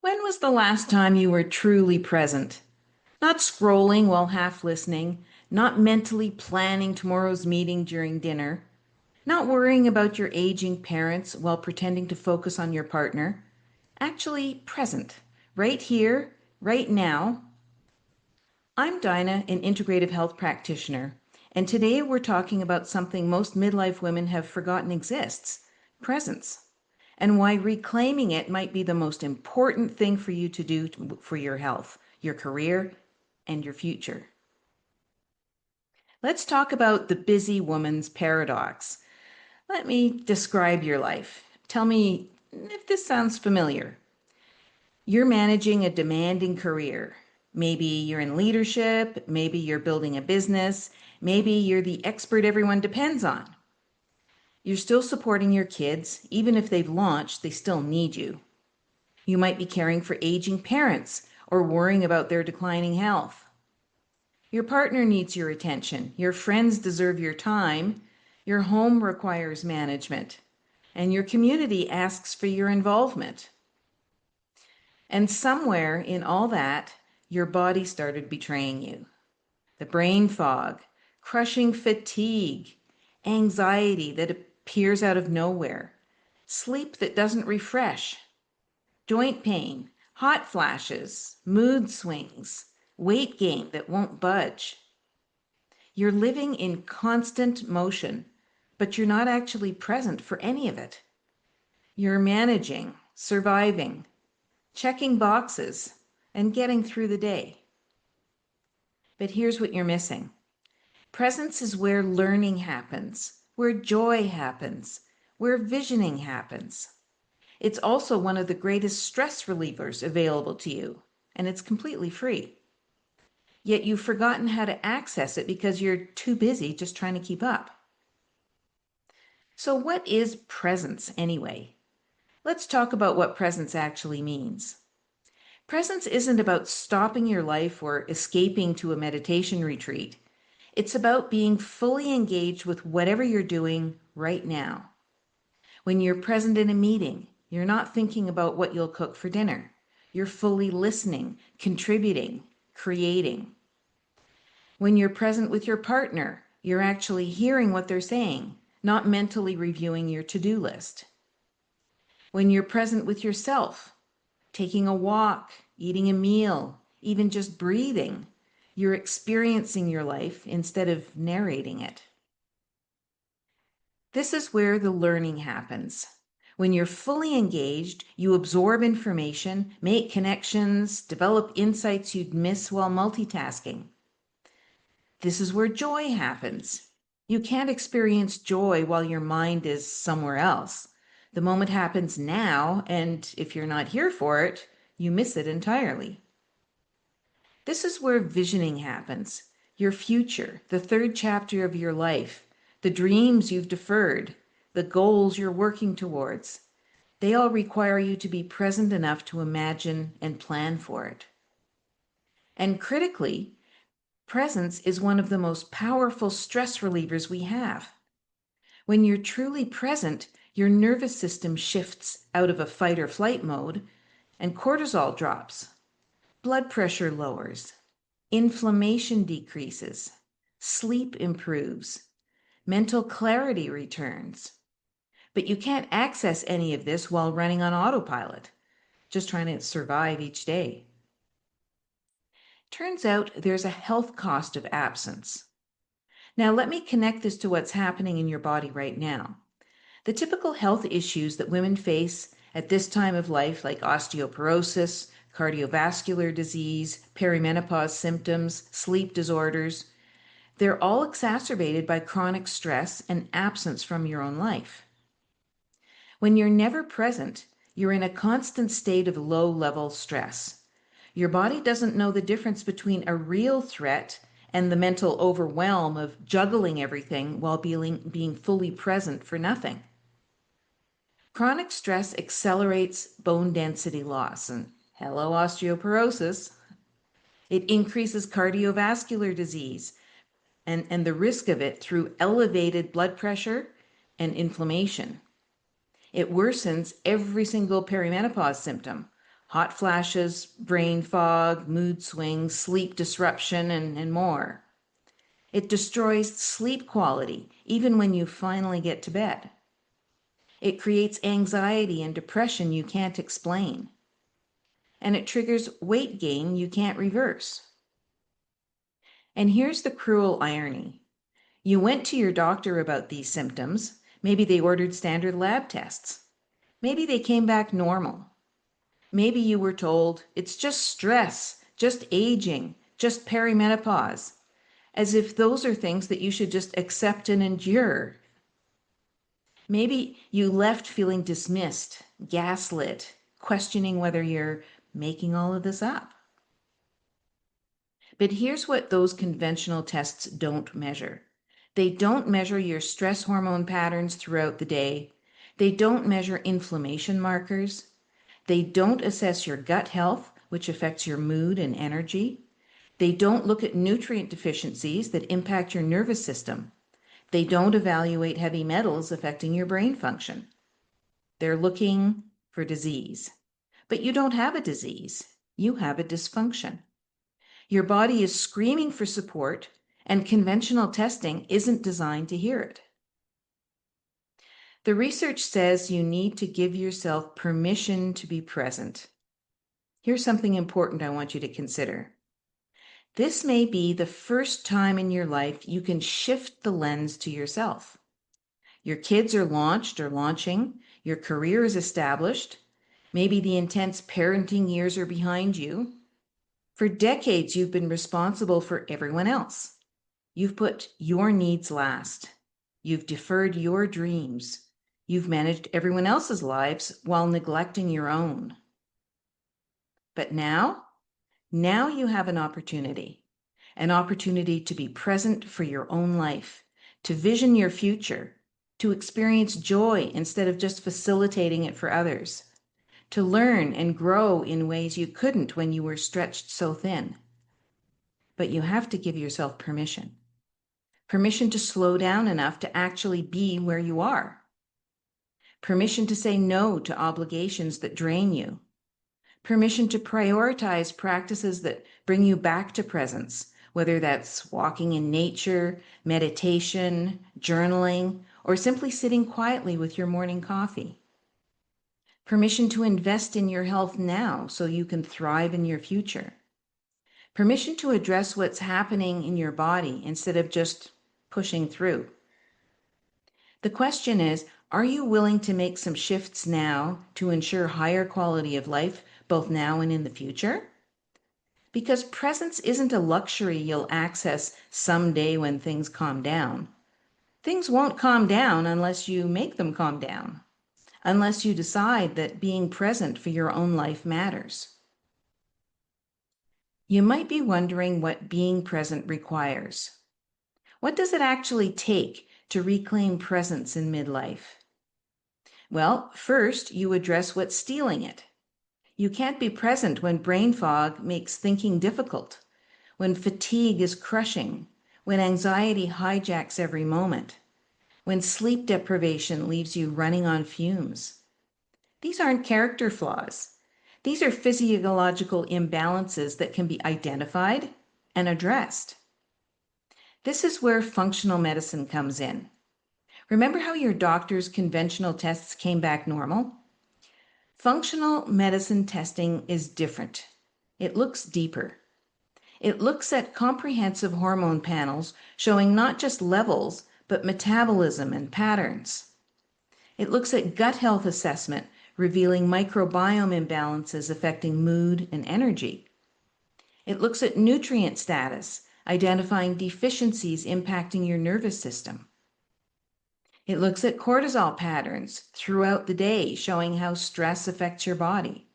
When was the last time you were truly present? Not scrolling while half listening, not mentally planning tomorrow's meeting during dinner, not worrying about your aging parents while pretending to focus on your partner. Actually present, right here, right now. I'm Dinah, an integrative health practitioner, and today we're talking about something most midlife women have forgotten exists: presence, and why reclaiming it might be the most important thing for you to do for your health, your career, and your future. Let's talk about the busy woman's paradox. Let me describe your life. Tell me if this sounds familiar. You're managing a demanding career. Maybe you're in leadership, maybe you're building a business, maybe you're the expert everyone depends on. You're still supporting your kids. Even if they've launched, they still need you. You might be caring for aging parents or worrying about their declining health. Your partner needs your attention. Your friends deserve your time. Your home requires management. And your community asks for your involvement. And somewhere in all that, your body started betraying you. The brain fog, crushing fatigue, anxiety that appears out of nowhere, sleep that doesn't refresh, joint pain, hot flashes, mood swings, weight gain that won't budge. You're living in constant motion, but you're not actually present for any of it. You're managing, surviving, checking boxes, and getting through the day. But here's what you're missing. Presence is where learning happens, where joy happens, where visioning happens. It's also one of the greatest stress relievers available to you, and it's completely free. Yet you've forgotten how to access it because you're too busy just trying to keep up. So what is presence anyway? Let's talk about what presence actually means. Presence isn't about stopping your life or escaping to a meditation retreat. It's about being fully engaged with whatever you're doing right now. When you're present in a meeting, you're not thinking about what you'll cook for dinner. You're fully listening, contributing, creating. When you're present with your partner, you're actually hearing what they're saying, not mentally reviewing your to-do list. When you're present with yourself, taking a walk, eating a meal, even just breathing, you're experiencing your life instead of narrating it. This is where the learning happens. When you're fully engaged, you absorb information, make connections, develop insights you'd miss while multitasking. This is where joy happens. You can't experience joy while your mind is somewhere else. The moment happens now, and if you're not here for it, you miss it entirely. This is where visioning happens. Your future, the third chapter of your life, the dreams you've deferred, the goals you're working towards. They all require you to be present enough to imagine and plan for it. And critically, presence is one of the most powerful stress relievers we have. When you're truly present, your nervous system shifts out of a fight or flight mode, and cortisol drops. Blood pressure lowers, inflammation decreases, sleep improves, mental clarity returns. But you can't access any of this while running on autopilot, just trying to survive each day. Turns out there's a health cost of absence. Now let me connect this to what's happening in your body right now. The typical health issues that women face at this time of life, like osteoporosis, cardiovascular disease, perimenopause symptoms, sleep disorders, they're all exacerbated by chronic stress and absence from your own life. When you're never present, you're in a constant state of low-level stress. Your body doesn't know the difference between a real threat and the mental overwhelm of juggling everything while being fully present for nothing. Chronic stress accelerates bone density loss, and hello, osteoporosis. It increases cardiovascular disease and the risk of it through elevated blood pressure and inflammation. It worsens every single perimenopause symptom, hot flashes, brain fog, mood swings, sleep disruption, and more. It destroys sleep quality, even when you finally get to bed. It creates anxiety and depression you can't explain. And it triggers weight gain you can't reverse. And here's the cruel irony. You went to your doctor about these symptoms. Maybe they ordered standard lab tests. Maybe they came back normal. Maybe you were told it's just stress, just aging, just perimenopause, as if those are things that you should just accept and endure. Maybe you left feeling dismissed, gaslit, questioning whether you're making all of this up. But here's what those conventional tests don't measure. They don't measure your stress hormone patterns throughout the day. They don't measure inflammation markers. They don't assess your gut health, which affects your mood and energy. They don't look at nutrient deficiencies that impact your nervous system. They don't evaluate heavy metals affecting your brain function. They're looking for disease. But you don't have a disease. You have a dysfunction. Your body is screaming for support, and conventional testing isn't designed to hear it. The research says you need to give yourself permission to be present. Here's something important I want you to consider. This may be the first time in your life you can shift the lens to yourself. Your kids are launched or launching, your career is established, maybe the intense parenting years are behind you. For decades, you've been responsible for everyone else. You've put your needs last. You've deferred your dreams. You've managed everyone else's lives while neglecting your own. But now you have an opportunity to be present for your own life, to vision your future, to experience joy instead of just facilitating it for others, to learn and grow in ways you couldn't when you were stretched so thin. But you have to give yourself permission. Permission to slow down enough to actually be where you are. Permission to say no to obligations that drain you. Permission to prioritize practices that bring you back to presence, whether that's walking in nature, meditation, journaling, or simply sitting quietly with your morning coffee. Permission to invest in your health now so you can thrive in your future. Permission to address what's happening in your body instead of just pushing through. The question is, are you willing to make some shifts now to ensure higher quality of life, both now and in the future? Because presence isn't a luxury you'll access someday when things calm down. Things won't calm down unless you make them calm down, unless you decide that being present for your own life matters. You might be wondering what being present requires. What does it actually take to reclaim presence in midlife? Well, first, you address what's stealing it. You can't be present when brain fog makes thinking difficult, when fatigue is crushing, when anxiety hijacks every moment, when sleep deprivation leaves you running on fumes. These aren't character flaws. These are physiological imbalances that can be identified and addressed. This is where functional medicine comes in. Remember how your doctor's conventional tests came back normal? Functional medicine testing is different. It looks deeper. It looks at comprehensive hormone panels showing not just levels, but metabolism and patterns. It looks at gut health assessment, revealing microbiome imbalances affecting mood and energy. It looks at nutrient status, identifying deficiencies impacting your nervous system. It looks at cortisol patterns throughout the day, showing how stress affects your body.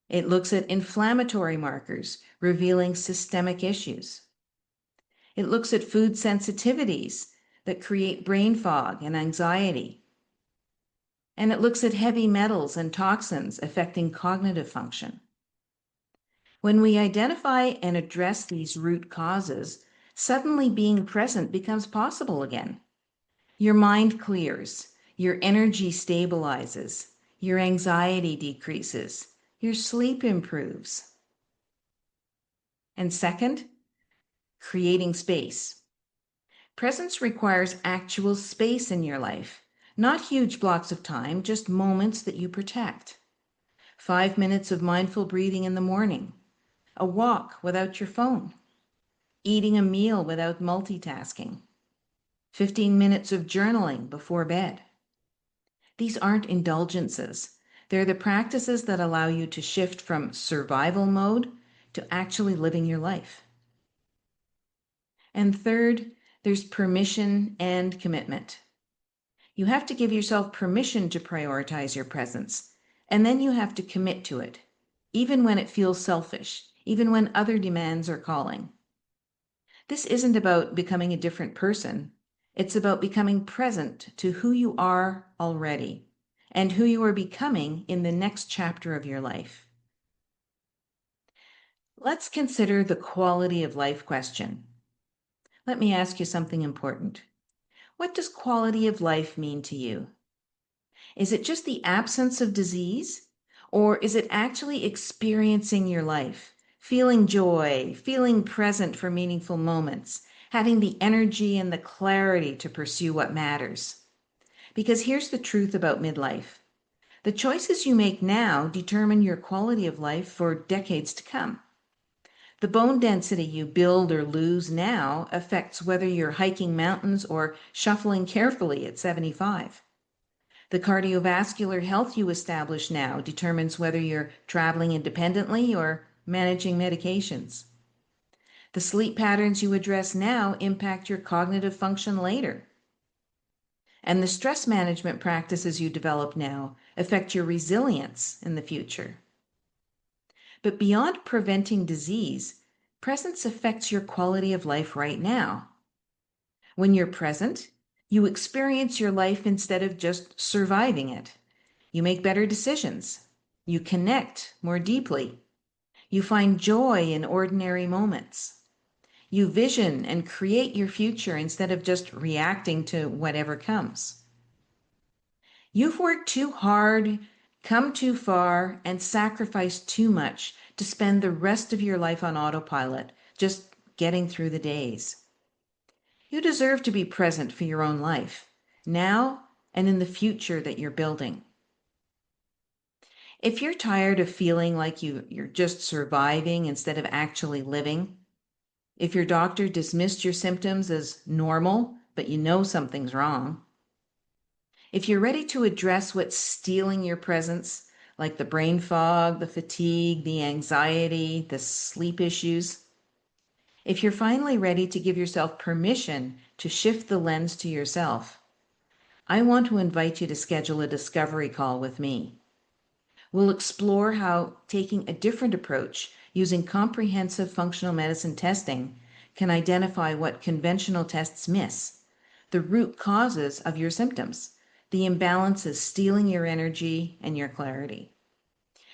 It looks at inflammatory markers, revealing systemic issues. It looks at food sensitivities that create brain fog and anxiety. And it looks at heavy metals and toxins affecting cognitive function. When we identify and address these root causes, suddenly being present becomes possible again. Your mind clears, your energy stabilizes, your anxiety decreases, your sleep improves. And second, creating space. Presence requires actual space in your life, not huge blocks of time, just moments that you protect. 5 minutes of mindful breathing in the morning, a walk without your phone, eating a meal without multitasking, 15 minutes of journaling before bed. These aren't indulgences. They're the practices that allow you to shift from survival mode to actually living your life. And third, there's permission and commitment. You have to give yourself permission to prioritize your presence, and then you have to commit to it, even when it feels selfish, even when other demands are calling. This isn't about becoming a different person. It's about becoming present to who you are already and who you are becoming in the next chapter of your life. Let's consider the quality of life question. Let me ask you something important. What does quality of life mean to you? Is it just the absence of disease? Or is it actually experiencing your life, feeling joy, feeling present for meaningful moments, having the energy and the clarity to pursue what matters? Because here's the truth about midlife. The choices you make now determine your quality of life for decades to come. The bone density you build or lose now affects whether you're hiking mountains or shuffling carefully at 75. The cardiovascular health you establish now determines whether you're traveling independently or managing medications. The sleep patterns you address now impact your cognitive function later. And the stress management practices you develop now affect your resilience in the future. But beyond preventing disease, presence affects your quality of life right now. When you're present, you experience your life instead of just surviving it. You make better decisions. You connect more deeply. You find joy in ordinary moments. You vision and create your future instead of just reacting to whatever comes. You've worked too hard, come too far, and sacrificed too much to spend the rest of your life on autopilot, just getting through the days. You deserve to be present for your own life, now and in the future that you're building. If you're tired of feeling like you're just surviving instead of actually living, if your doctor dismissed your symptoms as normal, but you know something's wrong, if you're ready to address what's stealing your presence, like the brain fog, the fatigue, the anxiety, the sleep issues, if you're finally ready to give yourself permission to shift the lens to yourself, I want to invite you to schedule a discovery call with me. We'll explore how taking a different approach using comprehensive functional medicine testing can identify what conventional tests miss, the root causes of your symptoms, the imbalances stealing your energy and your clarity.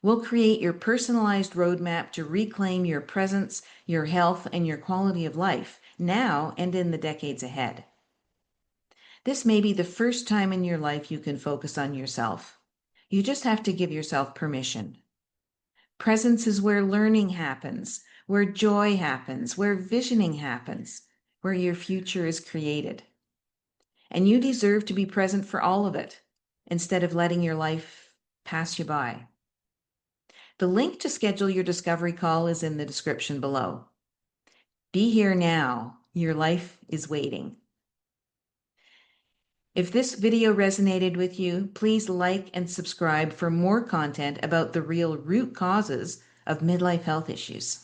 We'll create your personalized roadmap to reclaim your presence, your health, and your quality of life now and in the decades ahead. This may be the first time in your life you can focus on yourself. You just have to give yourself permission. Presence is where learning happens, where joy happens, where visioning happens, where your future is created. And you deserve to be present for all of it instead of letting your life pass you by. The link to schedule your discovery call is in the description below. Be here now. Your life is waiting. If this video resonated with you, please like and subscribe for more content about the real root causes of midlife health issues.